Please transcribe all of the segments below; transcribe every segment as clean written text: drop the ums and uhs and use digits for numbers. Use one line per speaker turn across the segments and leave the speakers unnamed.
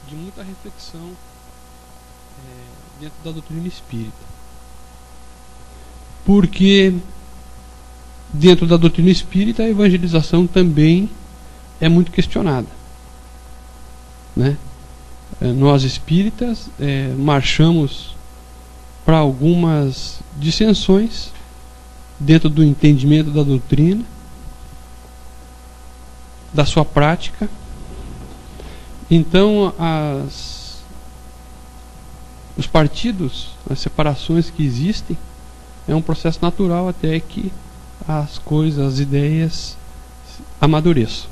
de muita reflexão dentro da doutrina espírita. Porque dentro da doutrina espírita a evangelização também é muito questionada, né? Nós espíritas marchamos para algumas dissensões dentro do entendimento da doutrina, da sua prática. Então os partidos, as separações que existem, é um processo natural até que as coisas, as ideias amadureçam.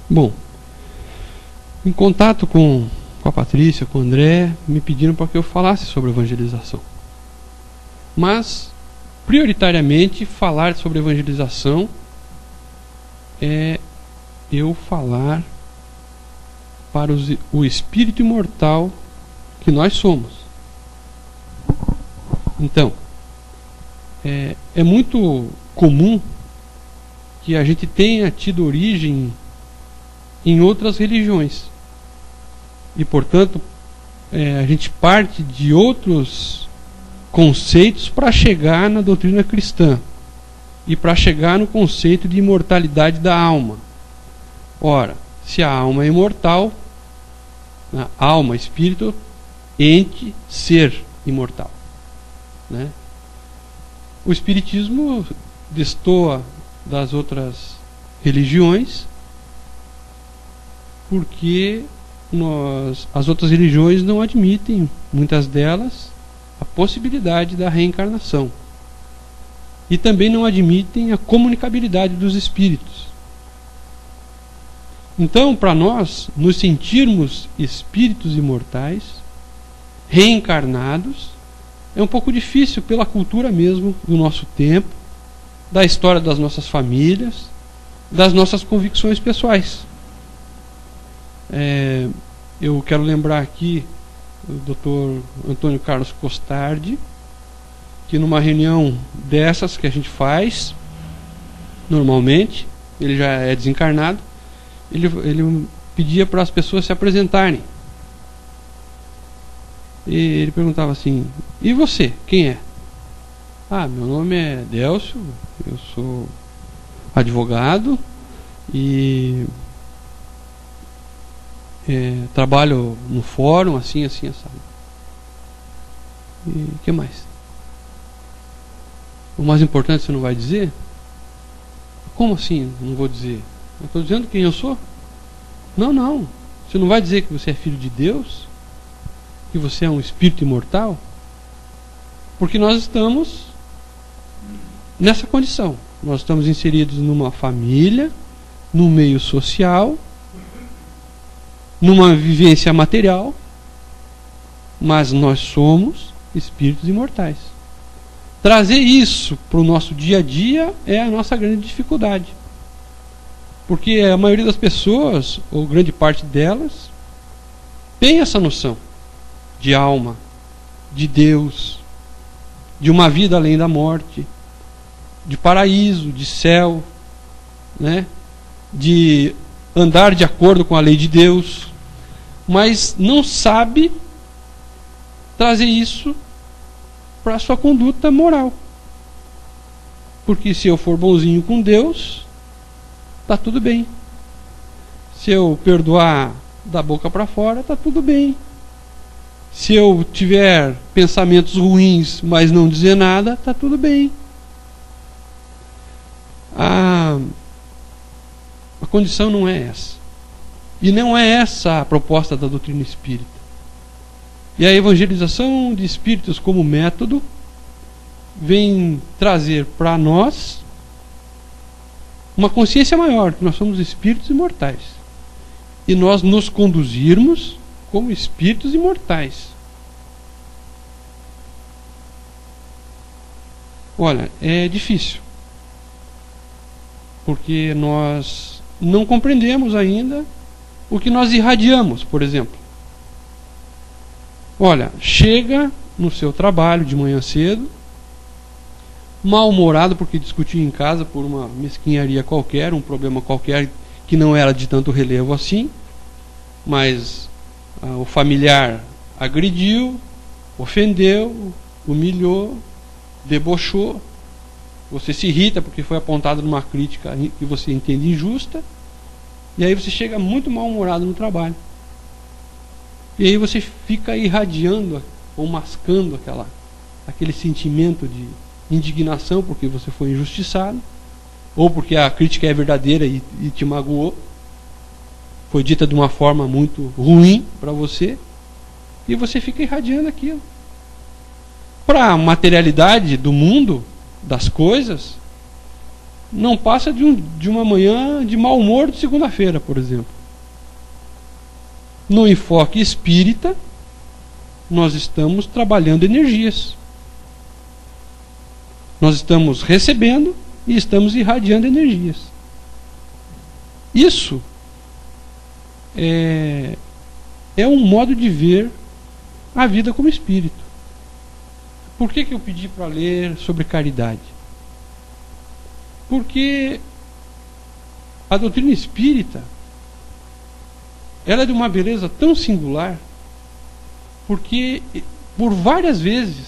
Bom, em contato com a Patrícia, com o André, me pediram para que eu falasse sobre evangelização. Mas, prioritariamente, falar sobre evangelização é eu falar para o espírito imortal que nós somos. Então, é muito comum que a gente tenha tido origem em outras religiões e, portanto, a gente parte de outros conceitos para chegar na doutrina cristã e para chegar no conceito de imortalidade da alma. Ora, se a alma é imortal, alma, espírito, ente, ser imortal, né? O espiritismo destoa das outras religiões porque as outras religiões não admitem, muitas delas, a possibilidade da reencarnação e também não admitem a comunicabilidade dos espíritos. Então, para nós nos sentirmos espíritos imortais, reencarnados, é um pouco difícil pela cultura mesmo do nosso tempo, da história das nossas famílias, das nossas convicções pessoais. Eu quero lembrar aqui o Dr. Antônio Carlos Costardi, que numa reunião dessas que a gente faz normalmente, ele já é desencarnado, ele pedia para as pessoas se apresentarem. E ele perguntava assim: e você, quem é? Meu nome é Délcio, eu sou advogado e trabalho no fórum, assim, assado. E o que mais? O mais importante você não vai dizer? Como assim não vou dizer? Eu estou dizendo quem eu sou? Não. Você não vai dizer que você é filho de Deus? Que você é um espírito imortal? Porque nós estamos nessa condição. Nós estamos inseridos numa família, num meio social, numa vivência material, mas nós somos espíritos imortais. Trazer isso para o nosso dia a dia é a nossa grande dificuldade. Porque a maioria das pessoas, ou grande parte delas, tem essa noção de alma, de Deus, de uma vida além da morte, de paraíso, de céu, né? De andar de acordo com a lei de Deus, mas não sabe trazer isso para a sua conduta moral. Porque se eu for bonzinho com Deus, está tudo bem. Se eu perdoar da boca para fora, está tudo bem. Se eu tiver pensamentos ruins, mas não dizer nada, está tudo bem. A condição não é essa. E não é essa a proposta da doutrina espírita. E a evangelização de espíritos como método vem trazer para nós uma consciência maior, que nós somos espíritos imortais. E nós nos conduzirmos como espíritos imortais. Olha, é difícil. Porque nós não compreendemos ainda o que nós irradiamos, por exemplo. Olha, chega no seu trabalho de manhã cedo, mal-humorado porque discutiu em casa por uma mesquinharia qualquer, um problema qualquer que não era de tanto relevo assim, mas o familiar agrediu, ofendeu, humilhou, debochou. Você se irrita porque foi apontado numa crítica que você entende injusta, e aí você chega muito mal-humorado no trabalho. E aí você fica irradiando ou mascando aquele sentimento de indignação porque você foi injustiçado, ou porque a crítica é verdadeira e te magoou, foi dita de uma forma muito ruim para você, e você fica irradiando aquilo. Para a materialidade do mundo, das coisas, não passa de uma manhã de mau humor de segunda-feira, por exemplo. No enfoque espírita, nós estamos trabalhando energias. Nós estamos recebendo e estamos irradiando energias. Isso é um modo de ver a vida como espírito. Por que eu pedi para ler sobre caridade? Porque a doutrina espírita, ela é de uma beleza tão singular, porque por várias vezes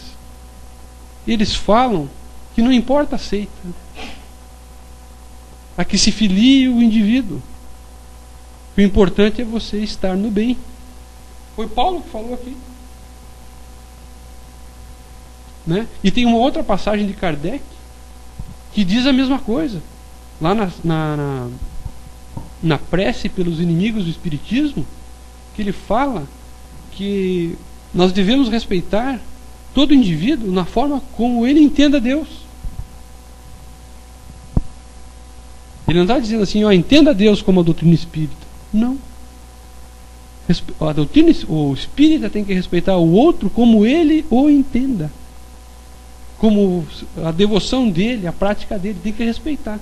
eles falam que não importa a seita, a que se filie o indivíduo. O importante é você estar no bem. Foi Paulo que falou aqui. Né? E tem uma outra passagem de Kardec que diz a mesma coisa. Lá na prece pelos inimigos do Espiritismo, que ele fala que nós devemos respeitar todo indivíduo na forma como ele entenda Deus. Ele não está dizendo assim, entenda Deus como a doutrina espírita. Não. O espírita tem que respeitar o outro como ele o entenda. Como a devoção dele, a prática dele, tem que respeitar.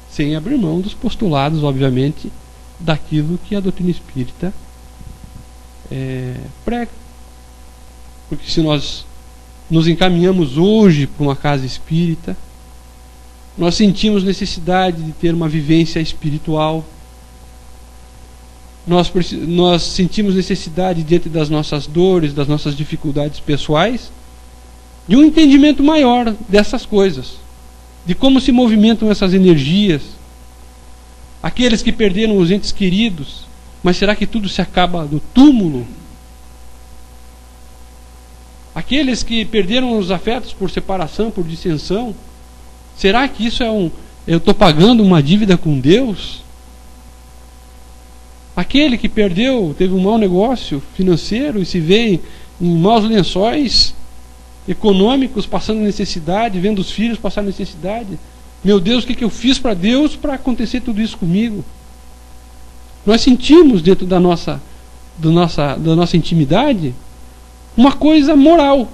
Sem abrir mão dos postulados, obviamente, daquilo que a doutrina espírita prega. Porque se nós nos encaminhamos hoje para uma casa espírita, nós sentimos necessidade de ter uma vivência espiritual, nós sentimos necessidade, diante das nossas dores, das nossas dificuldades pessoais, de um entendimento maior dessas coisas, de como se movimentam essas energias. Aqueles que perderam os entes queridos, mas será que tudo se acaba no túmulo? Aqueles que perderam os afetos por separação, por dissensão, será que isso eu estou pagando uma dívida com Deus? Aquele que teve um mau negócio financeiro e se vê em maus lençóis econômicos, passando necessidade, vendo os filhos passar necessidade. Meu Deus, o que eu fiz para Deus para acontecer tudo isso comigo? Nós sentimos dentro da nossa intimidade uma coisa moral,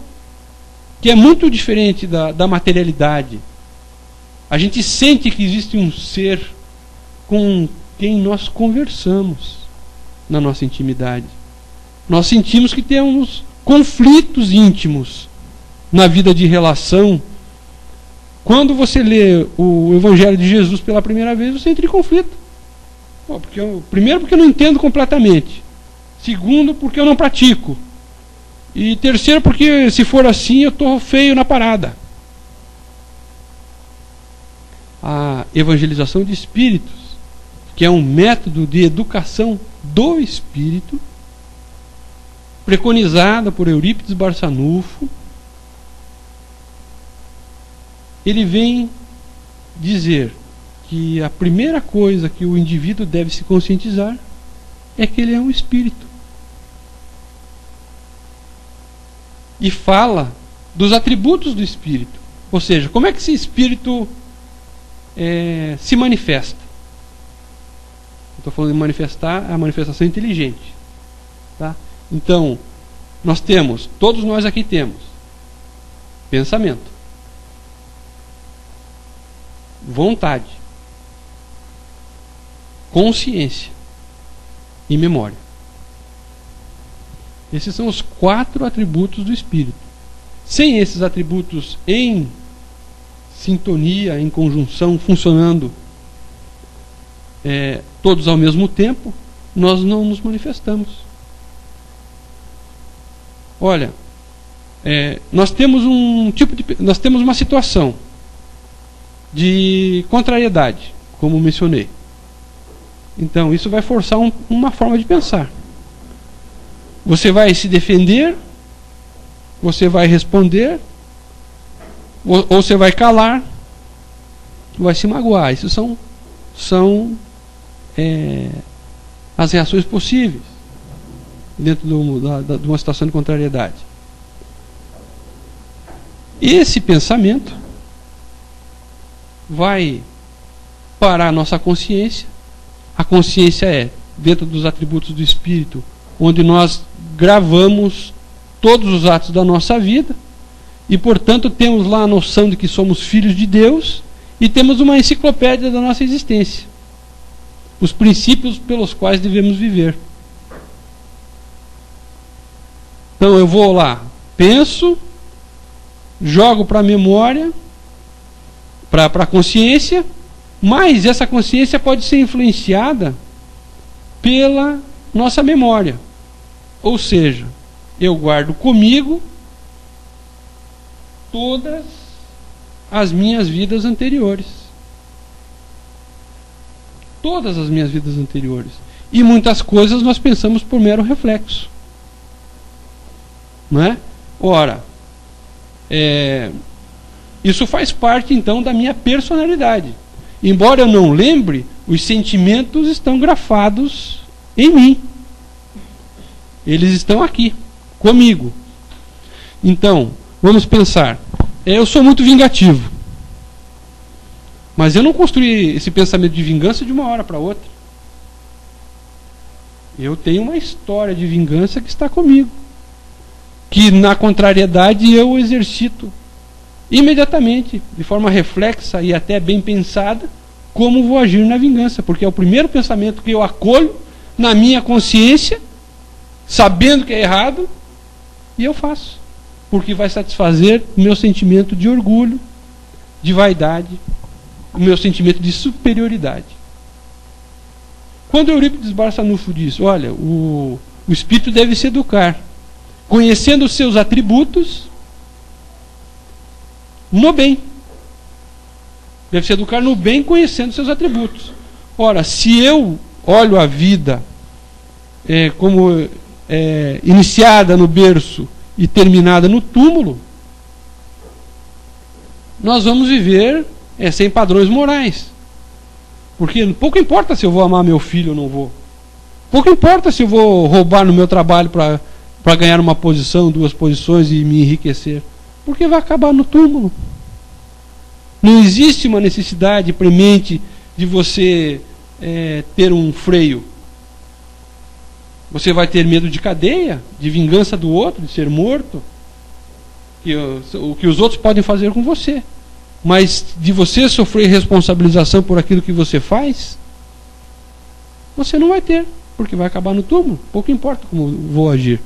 que é muito diferente da materialidade. A gente sente que existe um ser com quem nós conversamos na nossa intimidade. Nós sentimos que temos conflitos íntimos na vida de relação. Quando você lê o Evangelho de Jesus pela primeira vez, você entra em conflito. Primeiro, porque eu não entendo completamente. Segundo, porque eu não pratico. E terceiro, porque se for assim, eu estou feio na parada. A evangelização de espíritos, que é um método de educação do espírito, preconizada por Eurípides Barçanufo, ele vem dizer que a primeira coisa que o indivíduo deve se conscientizar é que ele é um espírito. E fala dos atributos do espírito. Ou seja, como é que esse espírito se manifesta? Estou falando de manifestar, a manifestação inteligente. Tá? Então, todos nós aqui temos pensamento, vontade, consciência e memória. Esses são os 4 atributos do espírito. Sem esses atributos em sintonia, em conjunção, funcionando todos ao mesmo tempo, nós não nos manifestamos. Olha, nós temos nós temos uma situação de contrariedade, como mencionei. Então, isso vai forçar uma forma de pensar. Você vai se defender, você vai responder, ou você vai calar, vai se magoar. Isso são as reações possíveis dentro de uma situação de contrariedade. Esse pensamento vai parar a nossa consciência. A consciência é dentro dos atributos do Espírito, onde nós gravamos todos os atos da nossa vida e, portanto, temos lá a noção de que somos filhos de Deus e temos uma enciclopédia da nossa existência, os princípios pelos quais devemos viver. Então eu vou lá, penso, jogo para a memória, para a consciência, mas essa consciência pode ser influenciada pela nossa memória. Ou seja, eu guardo comigo todas as minhas vidas anteriores. Todas as minhas vidas anteriores. E muitas coisas nós pensamos por mero reflexo. Não é? Ora, isso faz parte então da minha personalidade. Embora eu não lembre, os sentimentos estão grafados em mim. Eles estão aqui, comigo. Então, vamos pensar. Eu sou muito vingativo. Mas eu não construí esse pensamento de vingança de uma hora para outra. Eu tenho uma história de vingança que está comigo. Que na contrariedade eu exercito imediatamente, de forma reflexa e até bem pensada, como vou agir na vingança. Porque é o primeiro pensamento que eu acolho na minha consciência, sabendo que é errado, e eu faço. Porque vai satisfazer o meu sentimento de orgulho, de vaidade, o meu sentimento de superioridade. Quando Eurípides Barçanufo diz, olha, o espírito deve se educar, conhecendo os seus atributos no bem. Deve se educar no bem, conhecendo os seus atributos. Ora, se eu olho a vida como iniciada no berço e terminada no túmulo, nós vamos viver sem padrões morais. Porque pouco importa se eu vou amar meu filho ou não vou. Pouco importa se eu vou roubar no meu trabalho para ganhar uma posição, 2 posições e me enriquecer. Porque vai acabar no túmulo. Não existe uma necessidade premente de você ter um freio. Você vai ter medo de cadeia, de vingança do outro, de ser morto, o que os outros podem fazer com você. Mas de você sofrer responsabilização por aquilo que você faz, você não vai ter, porque vai acabar no túmulo. Pouco importa como vou agir.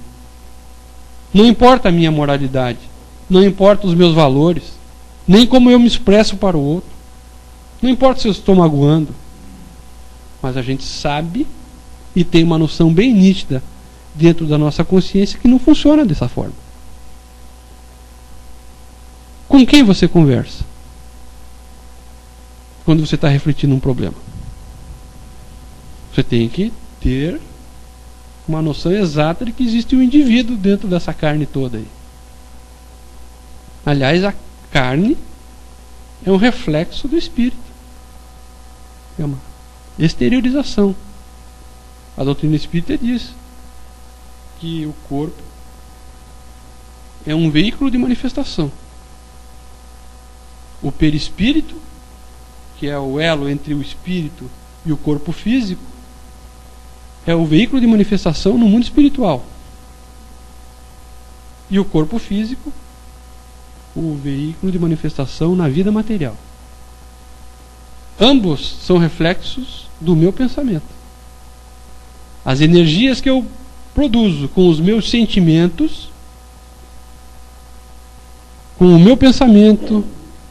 Não importa a minha moralidade, não importa os meus valores, nem como eu me expresso para o outro. Não importa se eu estou magoando. Mas a gente sabe e tem uma noção bem nítida dentro da nossa consciência que não funciona dessa forma. Com quem você conversa quando você está refletindo um problema? Você tem que ter uma noção exata de que existe um indivíduo dentro dessa carne toda aí. Aliás, a carne é um reflexo do espírito. É uma exteriorização. A doutrina espírita diz que o corpo é um veículo de manifestação. O perispírito, que é o elo entre o espírito e o corpo físico, é o veículo de manifestação no mundo espiritual. E o corpo físico, o veículo de manifestação na vida material. Ambos são reflexos do meu pensamento. As energias que eu produzo com os meus sentimentos, com o meu pensamento,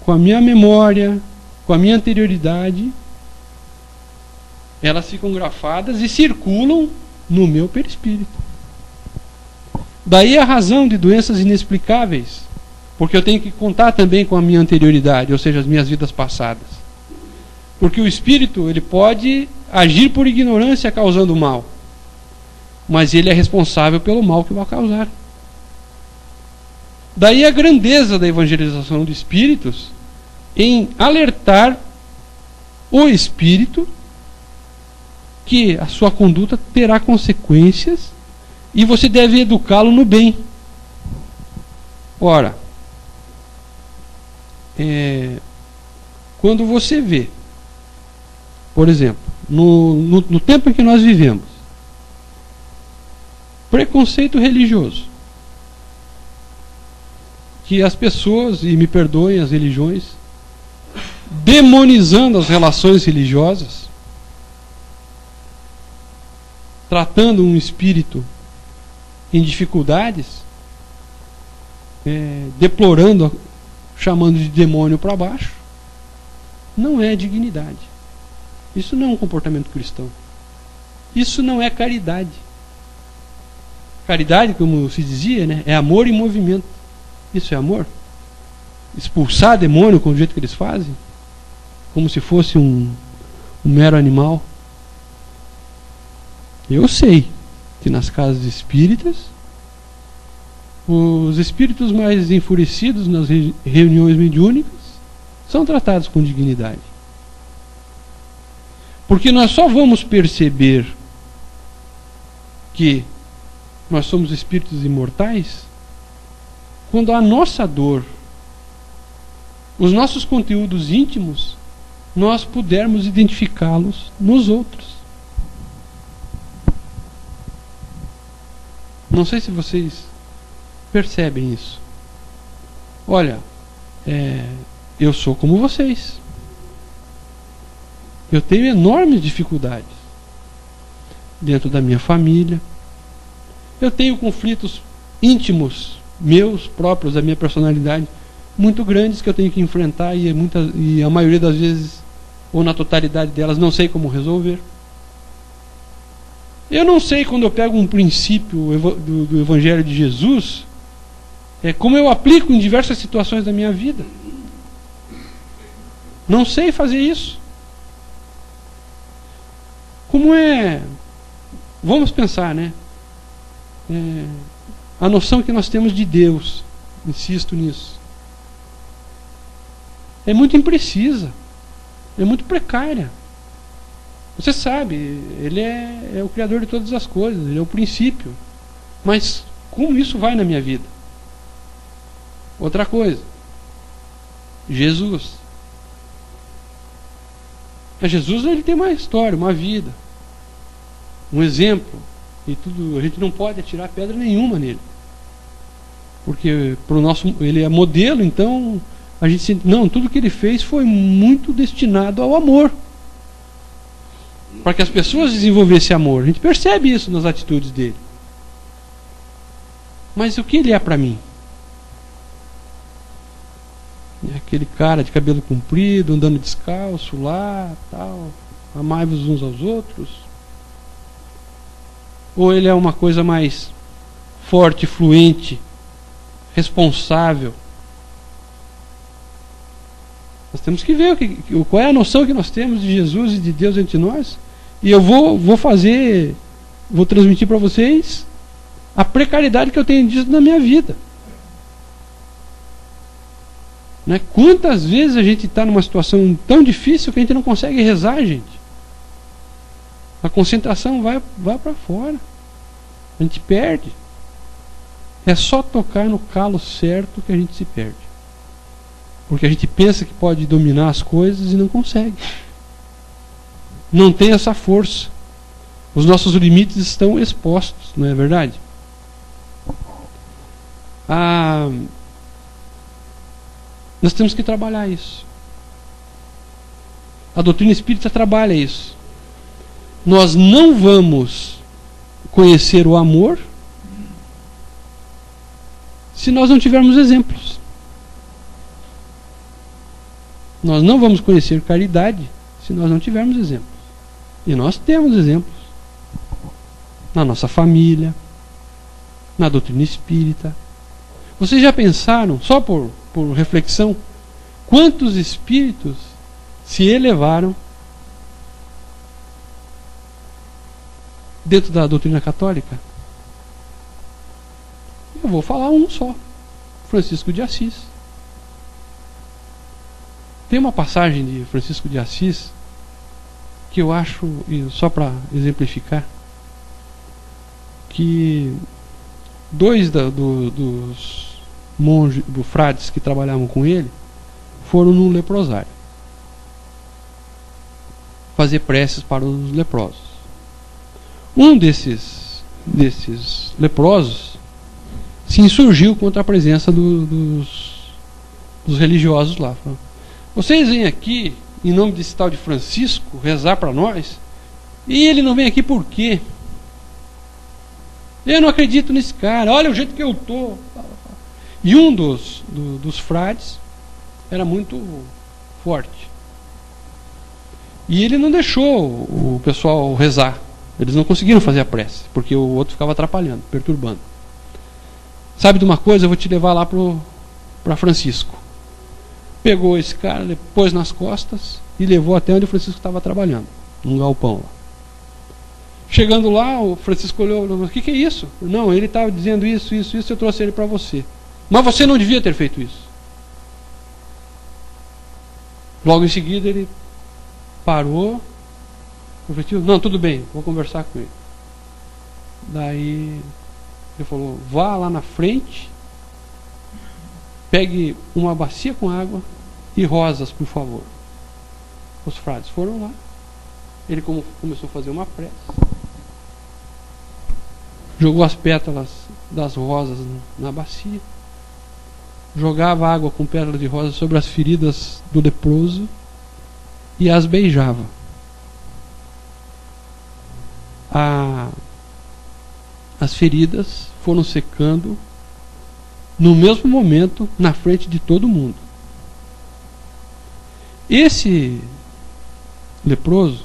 com a minha memória, com a minha anterioridade, elas ficam grafadas e circulam no meu perispírito. Daí a razão de doenças inexplicáveis, porque eu tenho que contar também com a minha anterioridade, ou seja, as minhas vidas passadas. Porque o espírito, ele pode agir por ignorância causando mal, mas ele é responsável pelo mal que vai causar. Daí a grandeza da evangelização de espíritos em alertar o espírito que a sua conduta terá consequências e você deve educá-lo no bem. Ora, quando você vê, por exemplo, no tempo em que nós vivemos, preconceito religioso, que as pessoas, e me perdoem as religiões, demonizando as relações religiosas, tratando um espírito em dificuldades, deplorando, chamando de demônio para baixo, não é dignidade. Isso não é um comportamento cristão. Isso não é caridade. Caridade, como se dizia, né, é amor em movimento. Isso é amor? Expulsar demônio com o jeito que eles fazem? Como se fosse um mero animal? Eu sei que nas casas espíritas, os espíritos mais enfurecidos nas reuniões mediúnicas são tratados com dignidade. Porque nós só vamos perceber que nós somos espíritos imortais quando a nossa dor, os nossos conteúdos íntimos, nós pudermos identificá-los nos outros. Não sei se vocês percebem isso. Olha, eu sou como vocês. Eu tenho enormes dificuldades dentro da minha família. Eu tenho conflitos íntimos meus próprios, da minha personalidade, muito grandes que eu tenho que enfrentar e a maioria das vezes, ou na totalidade delas, não sei como resolver. Eu não sei, quando eu pego um princípio do Evangelho de Jesus, como eu aplico em diversas situações da minha vida. Não sei fazer isso. Vamos pensar, né? A noção que nós temos de Deus, insisto nisso, é muito imprecisa, é muito precária. Você sabe, Ele é o Criador de todas as coisas, Ele é o princípio. Mas como isso vai na minha vida? Outra coisa, Jesus. Jesus, ele tem uma história, uma vida, um exemplo. E tudo, a gente não pode atirar pedra nenhuma nele, porque ele é modelo. Então a gente tudo que ele fez foi muito destinado ao amor, para que as pessoas desenvolvessem amor. A gente percebe isso nas atitudes dele. Mas o que ele é para mim? É aquele cara de cabelo comprido, andando descalço lá, tal, amai-vos uns aos outros? Ou ele é uma coisa mais forte, fluente, responsável? Nós temos que ver qual é a noção que nós temos de Jesus e de Deus entre nós. E eu vou transmitir para vocês a precariedade que eu tenho disso na minha vida. Né? Quantas vezes a gente está numa situação tão difícil que a gente não consegue rezar, gente? A concentração vai para fora. A gente perde. É só tocar no calo certo que a gente se perde. Porque a gente pensa que pode dominar as coisas e não consegue. Não tem essa força. Os nossos limites estão expostos, não é verdade? Nós temos que trabalhar isso. A doutrina espírita trabalha isso. Nós não vamos conhecer o amor se nós não tivermos exemplos. Nós não vamos conhecer caridade se nós não tivermos exemplos. E nós temos exemplos na nossa família, na doutrina espírita. Vocês já pensaram, só por reflexão, quantos espíritos se elevaram dentro da doutrina católica? Eu vou falar um só: Francisco de Assis. Tem uma passagem de Francisco de Assis que eu acho, só para exemplificar, que dois dos monges, dos frades que trabalhavam com ele, foram num leprosário fazer preces para os leprosos. Um desses leprosos se insurgiu contra a presença dos religiosos lá. Falou: vocês vêm aqui em nome desse tal de Francisco rezar para nós, e ele não vem aqui por quê? Eu não acredito nesse cara, olha o jeito que eu estou. E um dos frades era muito forte, e ele não deixou o pessoal rezar. Eles não conseguiram fazer a prece, porque o outro ficava atrapalhando, perturbando. Sabe de uma coisa? Eu vou te levar lá para Francisco. Pegou esse cara, pôs nas costas e levou até onde o Francisco estava trabalhando, num galpão lá. Chegando lá, o Francisco olhou: o que é isso? Não, ele estava dizendo isso, eu trouxe ele para você. Mas você não devia ter feito isso. Logo em seguida ele parou, refletiu: não, tudo bem, vou conversar com ele. Daí ele falou: vá lá na frente, pegue uma bacia com água e rosas, por favor. Os frades foram lá. Ele começou a fazer uma prece, jogou as pétalas das rosas na bacia, jogava água com pétalas de rosa sobre as feridas do leproso e as beijava. As feridas foram secando no mesmo momento, na frente de todo mundo. Esse leproso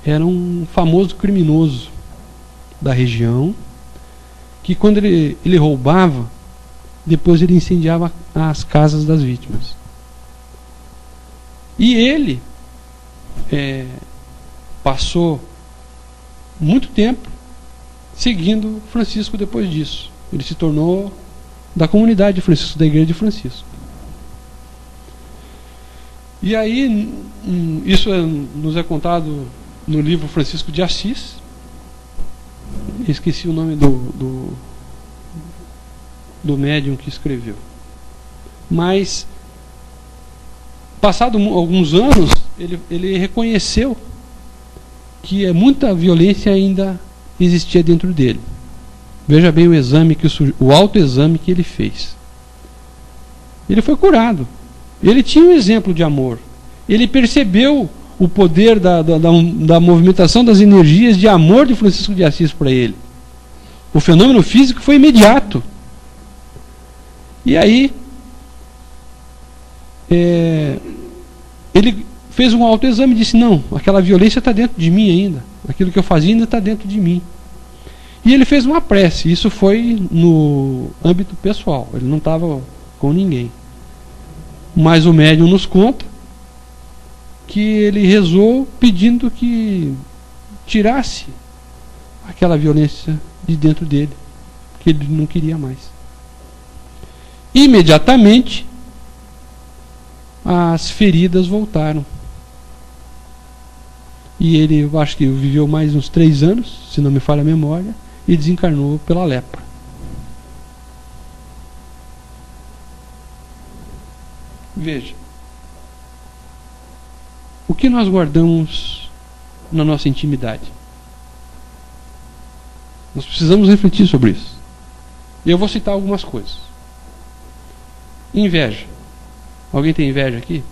era um famoso criminoso da região, que quando ele roubava, depois ele incendiava as casas das vítimas. E ele passou muito tempo seguindo Francisco depois disso. Ele se tornou da comunidade de Francisco, da igreja de Francisco. E aí, isso nos é contado no livro Francisco de Assis. Esqueci o nome do médium que escreveu. Mas, passado alguns anos, ele reconheceu que muita violência ainda existia dentro dele. Veja bem o autoexame que ele fez. Ele foi curado. Ele tinha um exemplo de amor. Ele percebeu o poder da movimentação das energias de amor de Francisco de Assis para ele. O fenômeno físico foi imediato. E aí, ele fez um autoexame e disse: não, aquela violência está dentro de mim ainda. Aquilo que eu fazia ainda está dentro de mim. E ele fez uma prece. Isso foi no âmbito pessoal. Ele não estava com ninguém. Mas o médium nos conta que ele rezou pedindo que tirasse aquela violência de dentro dele, que ele não queria mais. Imediatamente as feridas voltaram. E ele, eu acho que viveu mais uns 3 anos, se não me falha a memória, e desencarnou pela lepra. Veja, o que nós guardamos na nossa intimidade? Nós precisamos refletir sobre isso. E eu vou citar algumas coisas. Inveja. Alguém tem inveja aqui?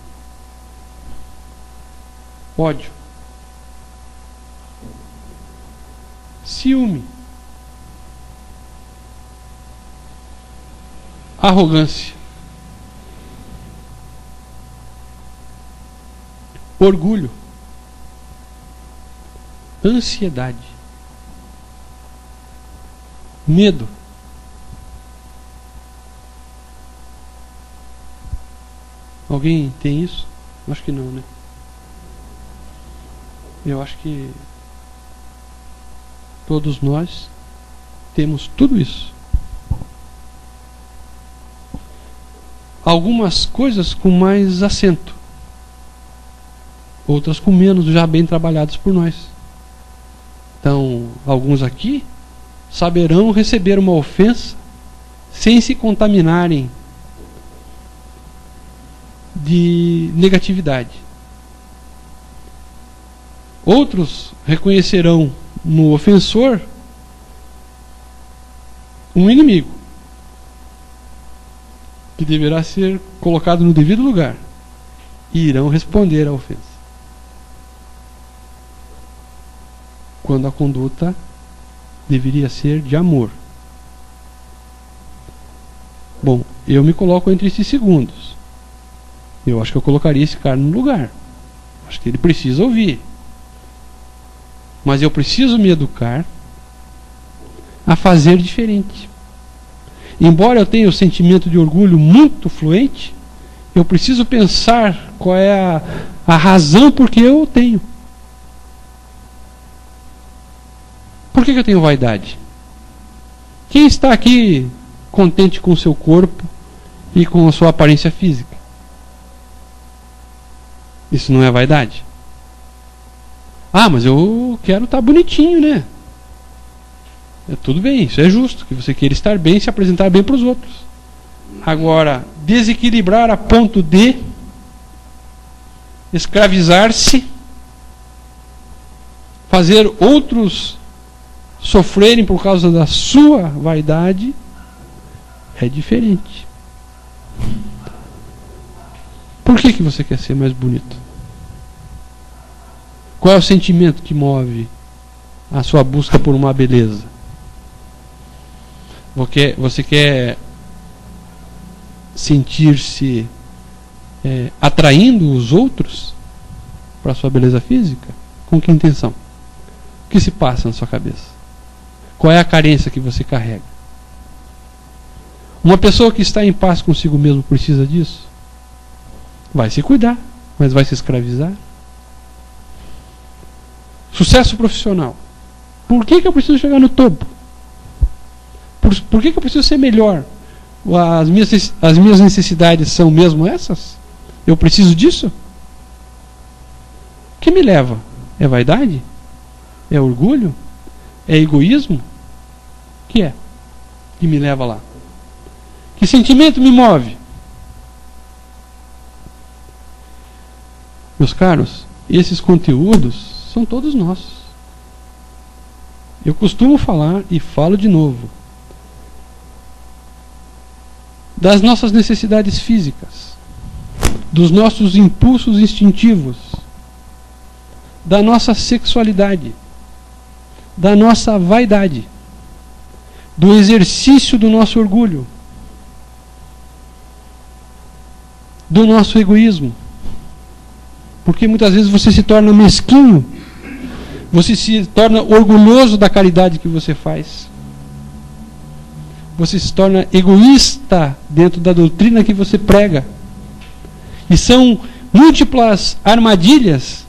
Ódio. Ciúme. Arrogância. Orgulho. ansiedade, medo. Alguém tem isso? Acho que não, né? Eu acho que todos nós temos tudo isso. Algumas coisas com mais acento, outras com menos, já bem trabalhadas por nós. Então, alguns aqui saberão receber uma ofensa sem se contaminarem de negatividade. Outros reconhecerão no ofensor um inimigo que deverá ser colocado no devido lugar e irão responder à ofensa, quando a conduta deveria ser de amor. Bom, eu me coloco entre esses segundos. Eu acho que eu colocaria esse cara no lugar. Acho que ele precisa ouvir. Mas eu preciso me educar a fazer diferente. Embora eu tenha o sentimento de orgulho muito fluente, eu preciso pensar qual é a razão por que eu o tenho. Por que eu tenho vaidade? Quem está aqui contente com o seu corpo e com a sua aparência física? Isso não é vaidade? Ah, mas eu quero estar bonitinho, né? Tudo bem, isso é justo, que você queira estar bem e se apresentar bem para os outros. Agora, desequilibrar a ponto de escravizar-se, fazer outros sofrerem por causa da sua vaidade, é diferente. Por que você quer ser mais bonito? Qual é o sentimento que move a sua busca por uma beleza? Você quer sentir-se atraindo os outros para a sua beleza física? Com que intenção? O que se passa na sua cabeça? Qual é a carência que você carrega? Uma pessoa que está em paz consigo mesmo precisa disso? Vai se cuidar, mas vai se escravizar? Sucesso profissional. Por que eu preciso chegar no topo? Por que eu preciso ser melhor? As minhas necessidades são mesmo essas? Eu preciso disso? O que me leva? É vaidade? É orgulho? É egoísmo? O que é que me leva lá? Que sentimento me move? Meus caros, esses conteúdos são todos nossos. Eu costumo falar e falo de novo das nossas necessidades físicas, dos nossos impulsos instintivos, da nossa sexualidade, da nossa vaidade, do exercício do nosso orgulho, do nosso egoísmo. Porque muitas vezes você se torna mesquinho, você se torna orgulhoso da caridade que você faz, você se torna egoísta dentro da doutrina que você prega. E são múltiplas armadilhas,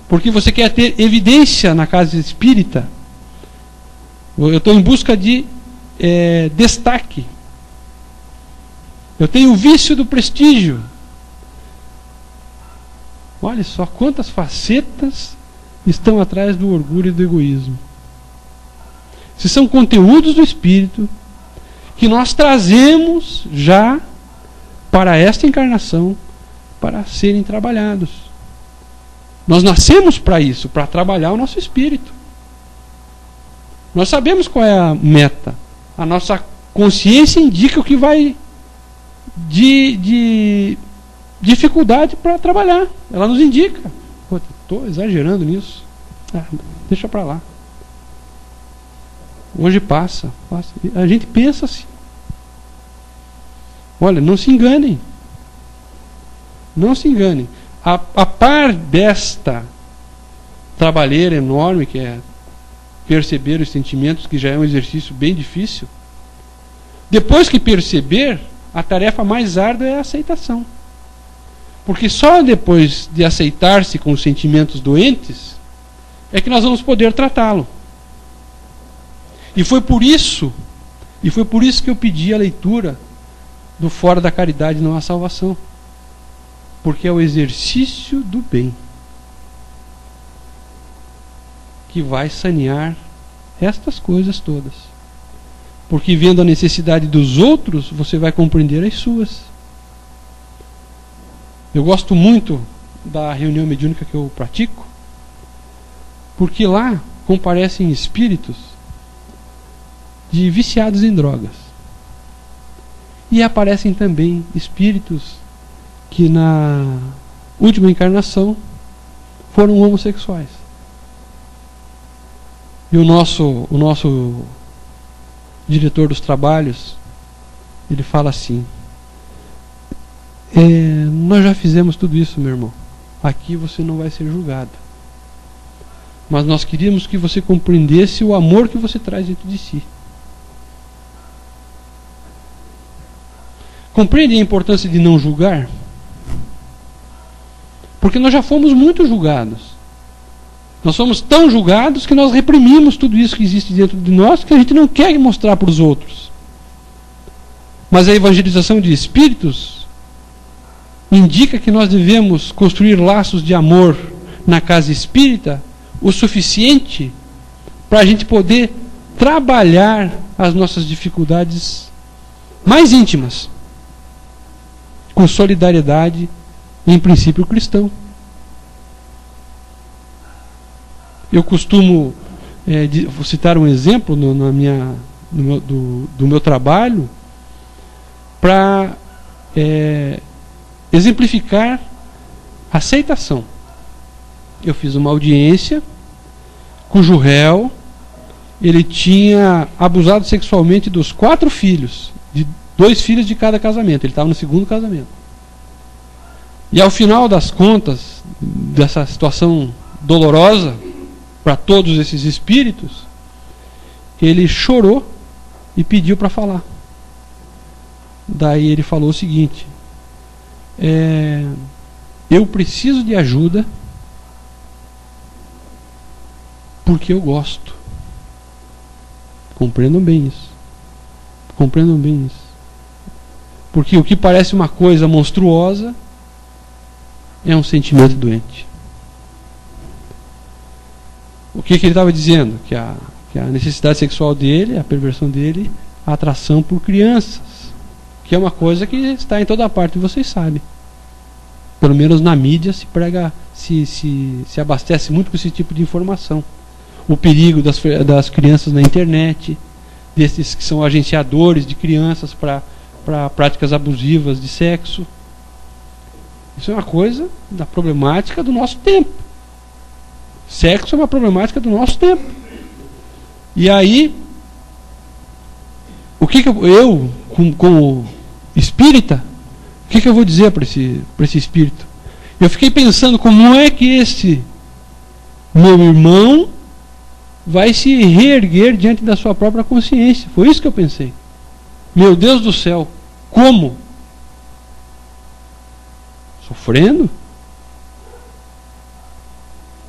porque você quer ter evidência na casa espírita. Eu estou em busca de destaque. Eu tenho o vício do prestígio. Olha só quantas facetas estão atrás do orgulho e do egoísmo. Esses são conteúdos do Espírito que nós trazemos já para esta encarnação para serem trabalhados. Nós nascemos para isso, para trabalhar o nosso espírito. Nós sabemos qual é a meta. A nossa consciência indica o que vai de dificuldade para trabalhar. Ela nos indica. Estou exagerando nisso. Deixa para lá. Hoje passa. A gente pensa assim. Olha, não se enganem. Não se enganem. A par desta trabalheira enorme, que é perceber os sentimentos, que já é um exercício bem difícil. Depois que perceber, a tarefa mais árdua é a aceitação. Porque só depois de aceitar-se com os sentimentos doentes é que nós vamos poder tratá-lo. E foi por isso que eu pedi a leitura do Fora da Caridade Não Há Salvação. Porque é o exercício do bem que vai sanear estas coisas todas. Porque vendo a necessidade dos outros, você vai compreender as suas. Eu gosto muito da reunião mediúnica que eu pratico, porque lá comparecem espíritos de viciados em drogas. E aparecem também espíritos que na última encarnação foram homossexuais. E o nosso diretor dos trabalhos, ele fala assim: nós já fizemos tudo isso, meu irmão. Aqui você não vai ser julgado. Mas nós queríamos que você compreendesse o amor que você traz dentro de si. Compreende a importância de não julgar? Porque nós já fomos muito julgados. Nós somos tão julgados que nós reprimimos tudo isso que existe dentro de nós, que a gente não quer mostrar para os outros. Mas a evangelização de espíritos indica que nós devemos construir laços de amor na casa espírita o suficiente para a gente poder trabalhar as nossas dificuldades mais íntimas com solidariedade e em princípio cristão. Eu costumo vou citar um exemplo do meu trabalho para exemplificar aceitação. Eu fiz uma audiência cujo réu ele tinha abusado sexualmente dos 4 filhos, de 2 filhos de cada casamento. Ele estava no 2º casamento. E ao final das contas dessa situação dolorosa para todos esses espíritos, ele chorou e pediu para falar. Daí ele falou o seguinte: eu preciso de ajuda porque eu gosto. Compreendam bem isso. Compreendam bem isso. Porque o que parece uma coisa monstruosa é um sentimento doente. O que ele estava dizendo? Que a necessidade sexual dele, a perversão dele, a atração por crianças, que é uma coisa que está em toda parte, vocês sabem. Pelo menos na mídia se prega, se abastece muito com esse tipo de informação. O perigo das crianças na internet, desses que são agenciadores de crianças para práticas abusivas de sexo. Isso é uma coisa da problemática do nosso tempo. Sexo é uma problemática do nosso tempo. E aí, o que eu como espírita, o que eu vou dizer para esse espírito? Eu fiquei pensando como é que esse meu irmão vai se reerguer diante da sua própria consciência. Foi isso que eu pensei. Meu Deus do céu, como? Sofrendo?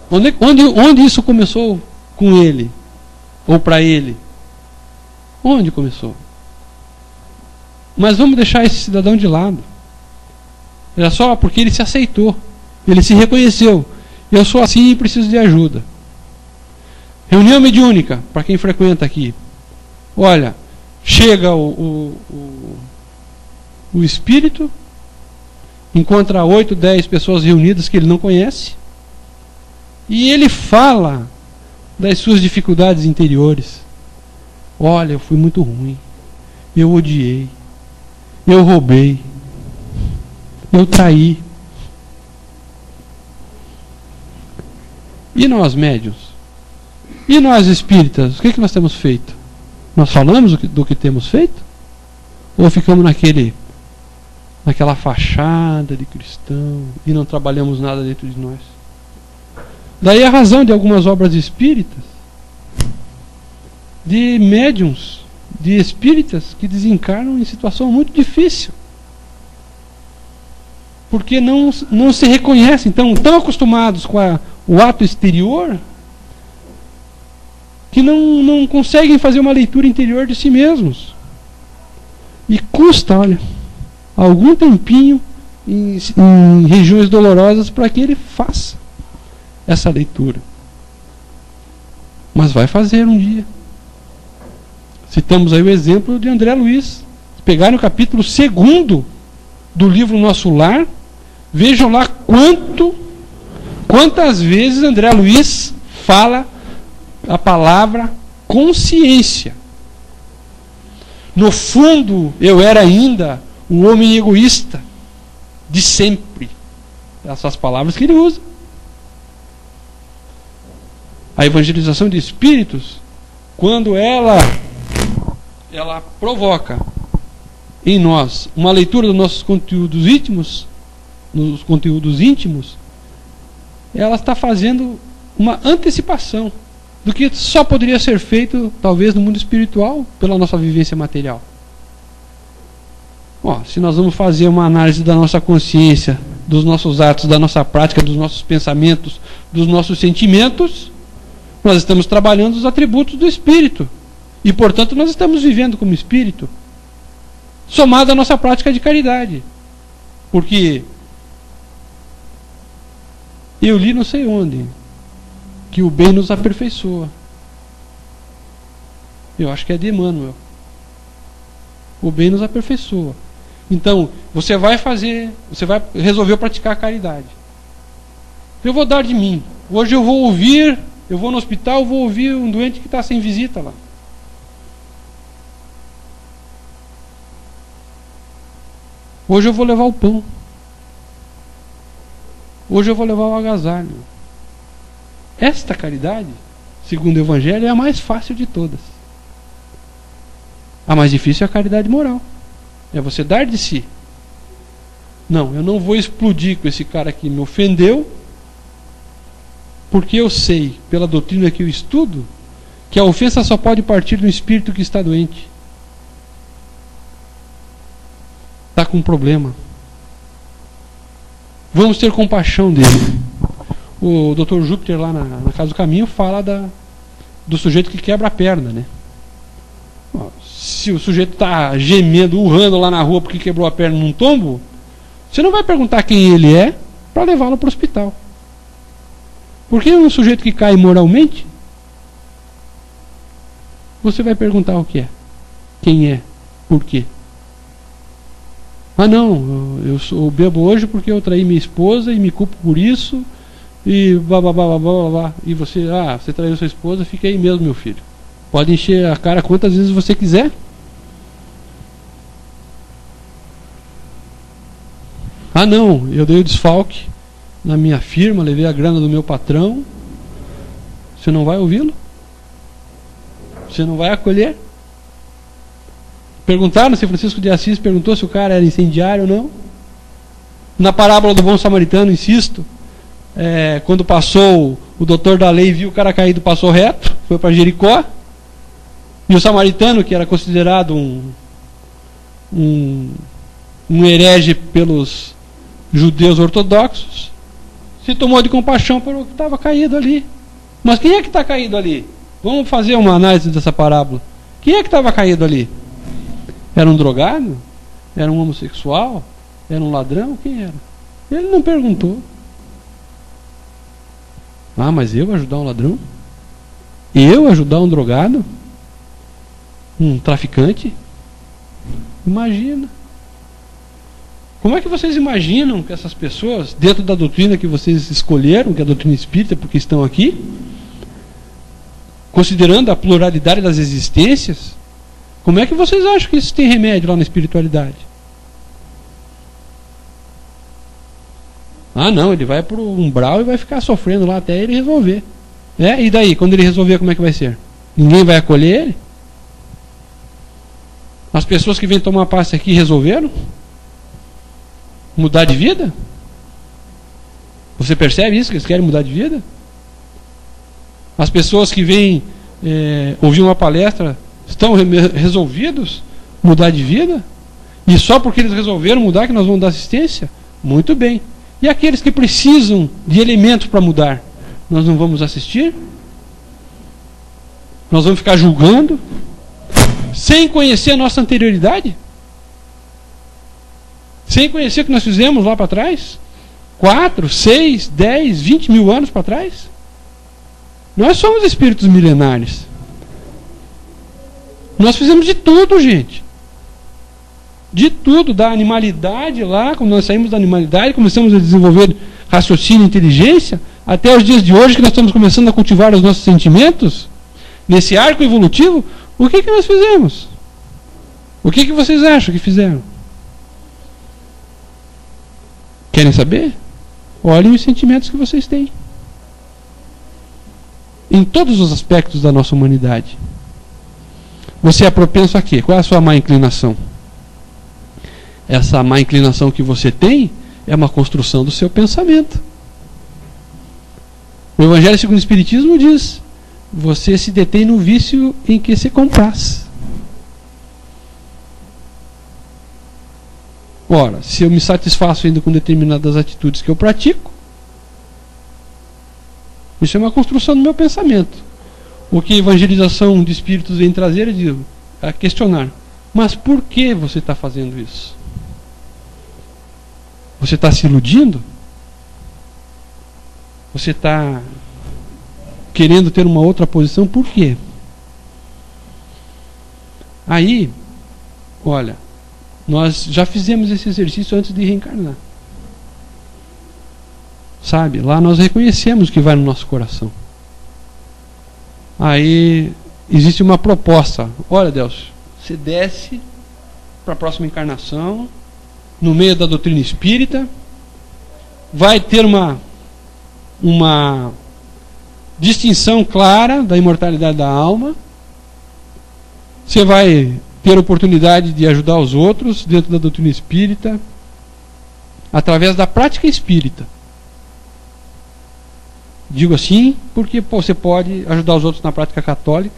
Onde isso começou com ele? Ou para ele? Onde começou? Mas vamos deixar esse cidadão de lado. Era só porque ele se aceitou. Ele se reconheceu. Eu sou assim e preciso de ajuda. Reunião mediúnica, para quem frequenta aqui. Olha, chega o espírito, encontra 8, 10 pessoas reunidas que ele não conhece, e ele fala das suas dificuldades interiores. Olha, eu fui muito ruim, eu odiei, eu roubei, eu traí. E nós, médiuns? E nós, espíritas? O que nós temos feito? Nós falamos do que temos feito? Ou ficamos naquela fachada de cristão e não trabalhamos nada dentro de nós? Daí a razão de algumas obras espíritas, de médiums, de espíritas que desencarnam em situação muito difícil. Porque não se reconhecem, tão acostumados com o ato exterior, que não conseguem fazer uma leitura interior de si mesmos. E custa, olha, algum tempinho em regiões dolorosas para que ele faça essa leitura. Mas vai fazer um dia. Citamos aí o exemplo de André Luiz. Pegaram o capítulo 2º do livro Nosso Lar, vejam lá quantas vezes André Luiz fala a palavra consciência. No fundo, eu era ainda um homem egoísta de sempre. Essas palavras que ele usa. A evangelização de espíritos, quando ela provoca em nós uma leitura dos nossos conteúdos íntimos, ela está fazendo uma antecipação do que só poderia ser feito, talvez, no mundo espiritual, pela nossa vivência material. Se nós vamos fazer uma análise da nossa consciência, dos nossos atos, da nossa prática, dos nossos pensamentos, dos nossos sentimentos, nós estamos trabalhando os atributos do espírito. E, portanto, nós estamos vivendo como espírito, somado à nossa prática de caridade. Porque eu li não sei onde que o bem nos aperfeiçoa. Eu acho que é de Emmanuel. O bem nos aperfeiçoa. Então, você vai resolver praticar a caridade. Eu vou dar de mim. Hoje eu vou no hospital, vou ouvir um doente que está sem visita lá. Hoje eu vou levar o pão. Hoje eu vou levar o agasalho. Esta caridade, segundo o Evangelho, é a mais fácil de todas. A mais difícil é a caridade moral. É você dar de si. Não, eu não vou explodir com esse cara que me ofendeu, porque eu sei, pela doutrina que eu estudo, que a ofensa só pode partir do espírito que está doente. Está com um problema. Vamos ter compaixão dele. O Dr. Júpiter, lá na Casa do Caminho, fala do sujeito que quebra a perna, né? Se o sujeito está gemendo, urrando lá na rua porque quebrou a perna num tombo, você não vai perguntar quem ele é para levá-lo para o hospital. Porque um sujeito que cai moralmente, você vai perguntar o que é, quem é, por quê. Não, eu bebo hoje porque eu traí minha esposa e me culpo por isso, e blá blá blá blá blá blá. E você traiu sua esposa, fica aí mesmo, meu filho. Pode encher a cara quantas vezes você quiser. Não, eu dei o desfalque na minha firma, levei a grana do meu patrão. Você não vai ouvi-lo? Você não vai acolher? Perguntaram se Francisco de Assis perguntou se o cara era incendiário ou não. Na parábola do bom samaritano, insisto, quando passou, o doutor da lei viu o cara caído, passou reto, foi para Jericó, e o samaritano, que era considerado um herege pelos judeus ortodoxos, se tomou de compaixão pelo que estava caído ali. Mas quem é que está caído ali? Vamos fazer uma análise dessa parábola. Quem é que estava caído ali? Era um drogado? Era um homossexual? Era um ladrão? Quem era? Ele não perguntou. Mas eu ajudar um ladrão? Eu ajudar um drogado? Um traficante? Imagina. Como é que vocês imaginam que essas pessoas, dentro da doutrina que vocês escolheram, que é a doutrina espírita, porque estão aqui, considerando a pluralidade das existências, como é que vocês acham que isso tem remédio lá na espiritualidade? Não, ele vai para o umbral e vai ficar sofrendo lá até ele resolver. E daí, quando ele resolver, como é que vai ser? Ninguém vai acolher ele? As pessoas que vêm tomar passe aqui resolveram? Mudar de vida? Você percebe isso, que eles querem mudar de vida? As pessoas que vêm ouvir uma palestra estão resolvidos mudar de vida? E só porque eles resolveram mudar que nós vamos dar assistência? Muito bem. E aqueles que precisam de elementos para mudar, nós não vamos assistir? Nós vamos ficar julgando? Sem conhecer a nossa anterioridade? Sem conhecer o que nós fizemos lá para trás? 4, 6, 10, 20 mil anos para trás? Nós somos espíritos milenares. Nós fizemos de tudo, gente. De tudo, da animalidade lá, quando nós saímos da animalidade, começamos a desenvolver raciocínio e inteligência, até os dias de hoje que nós estamos começando a cultivar os nossos sentimentos, nesse arco evolutivo, o que nós fizemos? O que vocês acham que fizeram? Querem saber? Olhem os sentimentos que vocês têm. Em todos os aspectos da nossa humanidade. Você é propenso a quê? Qual é a sua má inclinação? Essa má inclinação que você tem é uma construção do seu pensamento. O Evangelho segundo o Espiritismo diz: você se detém no vício em que se compraz. Ora, se eu me satisfaço ainda com determinadas atitudes que eu pratico, isso é uma construção do meu pensamento. O que a evangelização de espíritos vem trazer é questionar: mas por que você está fazendo isso? Você está se iludindo? Você está querendo ter uma outra posição? Por quê? Aí, olha, nós já fizemos esse exercício antes de reencarnar. Sabe? Lá nós reconhecemos o que vai no nosso coração. Aí existe uma proposta. Olha, Deus, você desce para a próxima encarnação, no meio da doutrina espírita, vai ter uma distinção clara da imortalidade da alma. Você vai ter a oportunidade de ajudar os outros dentro da doutrina espírita, através da prática espírita. Digo assim porque você pode ajudar os outros na prática católica,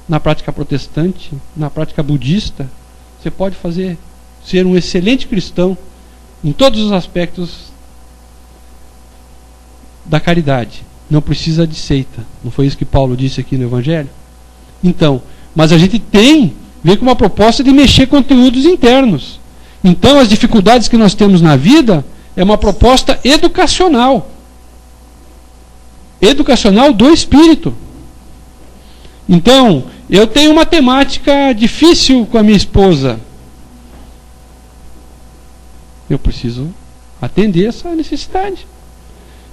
na prática protestante, na prática budista. Você pode ser um excelente cristão em todos os aspectos da caridade. Não precisa de seita. Não foi isso que Paulo disse aqui no Evangelho? Então, mas a gente vem com uma proposta de mexer conteúdos internos. Então, as dificuldades que nós temos na vida é uma proposta educacional. Educacional do espírito. Então, eu tenho uma temática difícil com a minha esposa. Eu preciso atender essa necessidade.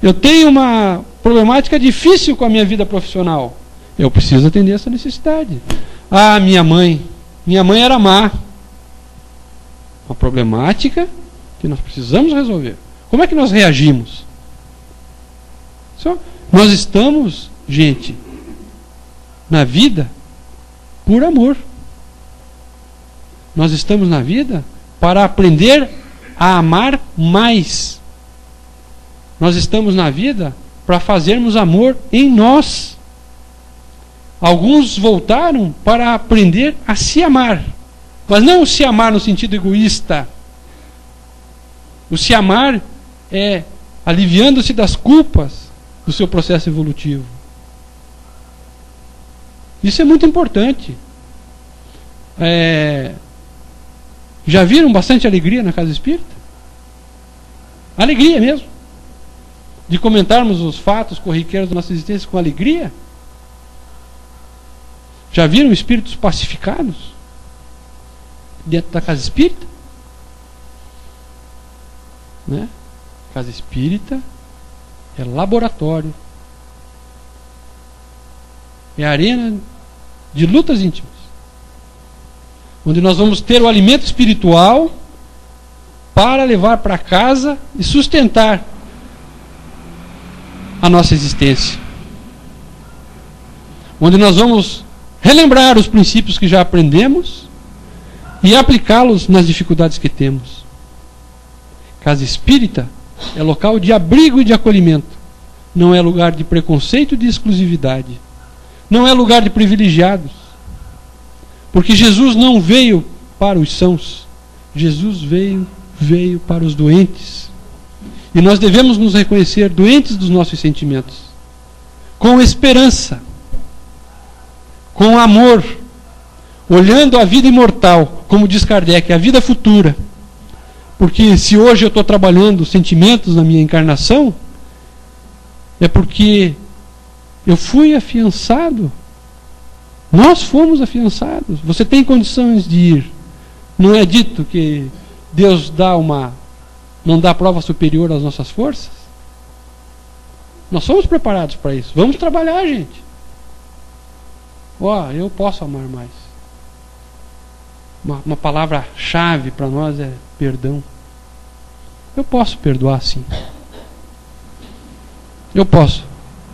Eu tenho uma problemática difícil com a minha vida profissional. Eu preciso atender essa necessidade. Ah, minha mãe era má. Uma problemática que nós precisamos resolver. Como é que nós reagimos? Nós estamos, gente, na vida por amor. Nós estamos na vida para aprender a amar mais. Nós estamos na vida para fazermos amor em nós. Alguns voltaram para aprender a se amar, mas não se amar no sentido egoísta. O se amar é aliviando-se das culpas do seu processo evolutivo. Isso é muito importante. Já viram bastante alegria na casa espírita? Alegria mesmo. De comentarmos os fatos corriqueiros da nossa existência com alegria. Já viram espíritos pacificados dentro da casa espírita? Né? Casa espírita é laboratório. É arena de lutas íntimas. Onde nós vamos ter o alimento espiritual para levar para casa e sustentar a nossa existência. Onde nós vamos relembrar os princípios que já aprendemos e aplicá-los nas dificuldades que temos. Casa espírita é local de abrigo e de acolhimento. não é lugar de preconceito e de exclusividade. Não é lugar de privilegiados. Porque Jesus não veio para os sãos. Jesus veio para os doentes. E nós devemos nos reconhecer doentes dos nossos sentimentos, com esperança, com amor, olhando a vida imortal, como diz Kardec, a vida futura. Porque se hoje eu estou trabalhando sentimentos na minha encarnação, é porque eu fui afiançado. Nós fomos afiançados. Você tem condições de ir. Não é dito que Deus não dá prova superior às nossas forças? Nós somos preparados para isso. Vamos trabalhar, gente. Eu posso amar mais. Uma palavra-chave para nós é perdão. Eu posso perdoar, sim. Eu posso.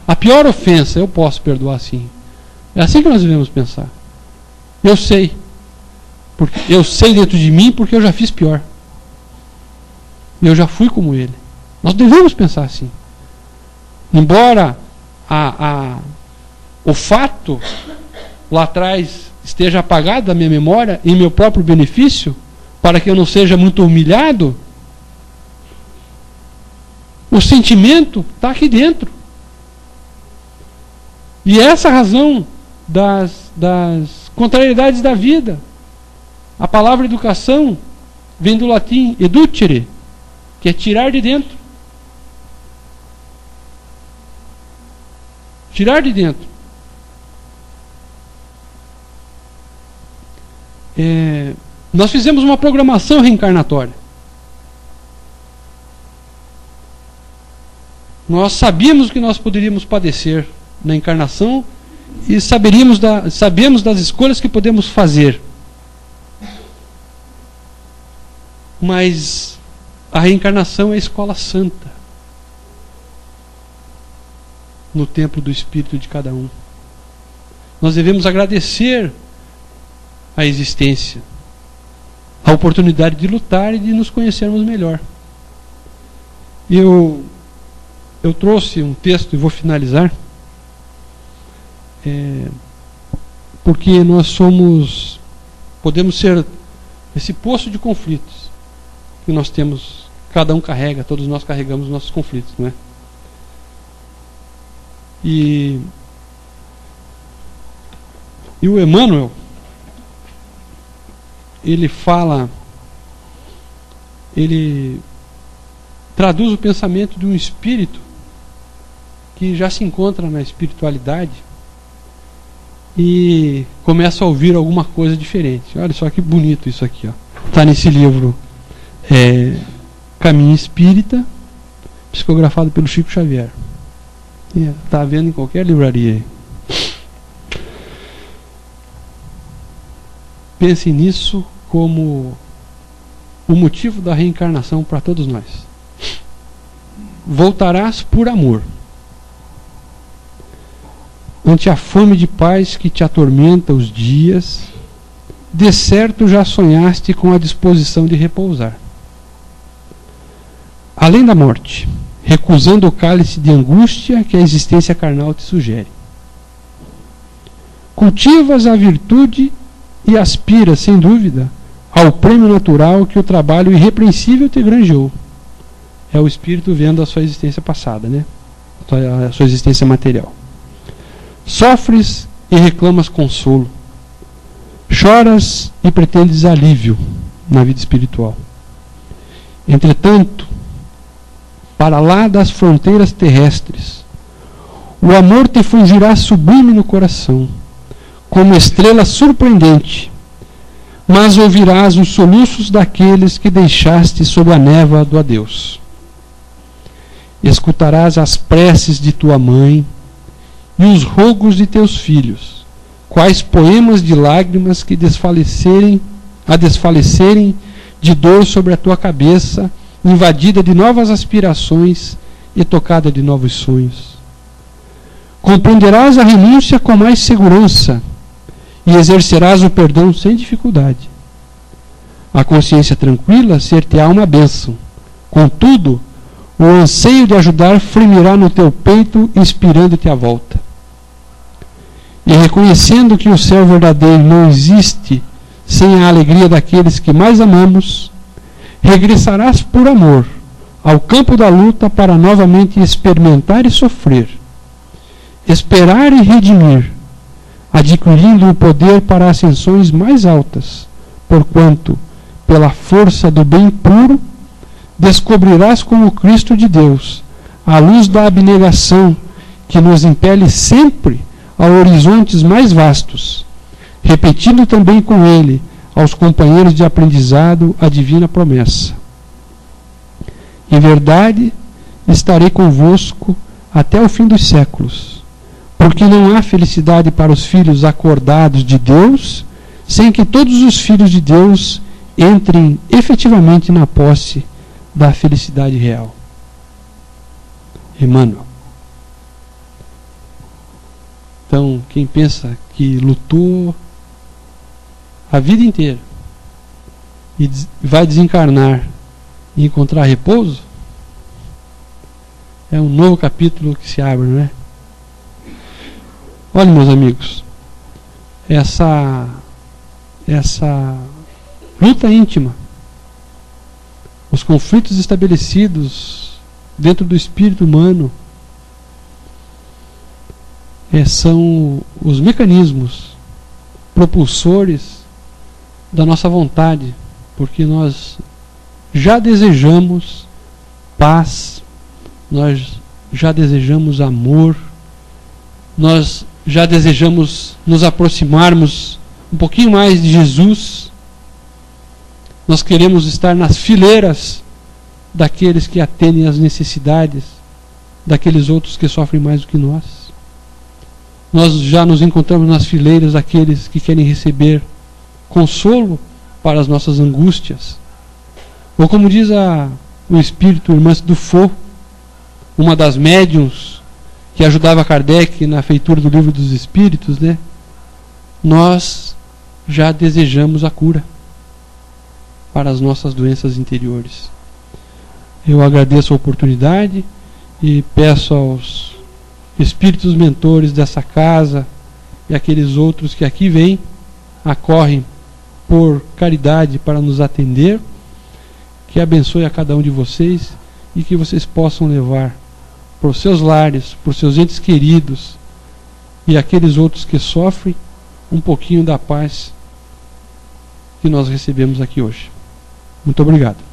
A pior ofensa, eu posso perdoar, sim. É assim que nós devemos pensar. Eu sei. Porque eu sei dentro de mim porque eu já fiz pior. Eu já fui como ele. Nós devemos pensar assim. Embora o fato lá atrás esteja apagado da minha memória, em meu próprio benefício, para que eu não seja muito humilhado, o sentimento está aqui dentro. E essa razão das contrariedades da vida. A palavra educação vem do latim educere, que é tirar de dentro. Tirar de dentro. Nós fizemos uma programação reencarnatória. Nós sabíamos que nós poderíamos padecer na encarnação e sabemos das escolhas que podemos fazer. Mas a reencarnação é a escola santa no templo do espírito de cada um. Nós devemos agradecer a existência, a oportunidade de lutar e de nos conhecermos melhor. Eu trouxe um texto e vou finalizar, porque nós podemos ser esse poço de conflitos que nós temos, cada um carrega, todos nós carregamos nossos conflitos, não é? E o Emmanuel, ele traduz o pensamento de um espírito que já se encontra na espiritualidade e começa a ouvir alguma coisa diferente. Olha só que bonito isso aqui, está nesse livro Caminho Espírita, psicografado pelo Chico Xavier. Está vendo em qualquer livraria aí. Pense nisso como o motivo da reencarnação para todos nós. Voltarás por amor. Ante a fome de paz que te atormenta os dias, de certo já sonhaste com a disposição de repousar. Além da morte, recusando o cálice de angústia que a existência carnal te sugere. Cultivas a virtude e aspiras, sem dúvida, ao prêmio natural que o trabalho irrepreensível te granjeou. É o espírito vendo a sua existência passada, né? A sua existência material. Sofres e reclamas consolo. Choras e pretendes alívio na vida espiritual. Entretanto, para lá das fronteiras terrestres, o amor te fugirá sublime no coração, como estrela surpreendente, mas ouvirás os soluços daqueles que deixaste sob a névoa do adeus. Escutarás as preces de tua mãe e os rogos de teus filhos, quais poemas de lágrimas que desfalecerem de dor sobre a tua cabeça, invadida de novas aspirações e tocada de novos sonhos. Compreenderás a renúncia com mais segurança e exercerás o perdão sem dificuldade. A consciência tranquila ser-te-á uma bênção. Contudo, o anseio de ajudar fremirá no teu peito, inspirando-te à volta. E reconhecendo que o céu verdadeiro não existe sem a alegria daqueles que mais amamos, regressarás por amor ao campo da luta para novamente experimentar e sofrer, esperar e redimir, adquirindo o poder para ascensões mais altas, porquanto, pela força do bem puro, descobrirás como Cristo de Deus a luz da abnegação que nos impele sempre a horizontes mais vastos, repetindo também com ele aos companheiros de aprendizado a divina promessa. Em verdade, estarei convosco até o fim dos séculos, porque não há felicidade para os filhos acordados de Deus, sem que todos os filhos de Deus entrem efetivamente na posse da felicidade real. Emmanuel. Então, quem pensa que lutou a vida inteira e vai desencarnar e encontrar repouso, é um novo capítulo que se abre, não é? Olha, meus amigos, essa luta íntima, os conflitos estabelecidos dentro do espírito humano, são os mecanismos propulsores da nossa vontade, porque nós já desejamos paz, nós já desejamos amor, nós já desejamos nos aproximarmos um pouquinho mais de Jesus, nós queremos estar nas fileiras daqueles que atendem às necessidades daqueles outros que sofrem mais do que nós. Nós já nos encontramos nas fileiras daqueles que querem receber consolo para as nossas angústias. Ou como diz o espírito Irmã Dufour, uma das médiuns que ajudava Kardec na feitura do Livro dos Espíritos, né? Nós já desejamos a cura para as nossas doenças interiores. Eu agradeço a oportunidade e peço aos espíritos mentores dessa casa e aqueles outros que aqui vêm, acorrem por caridade para nos atender, que abençoe a cada um de vocês e que vocês possam levar para os seus lares, para os seus entes queridos e aqueles outros que sofrem um pouquinho da paz que nós recebemos aqui hoje. Muito obrigado.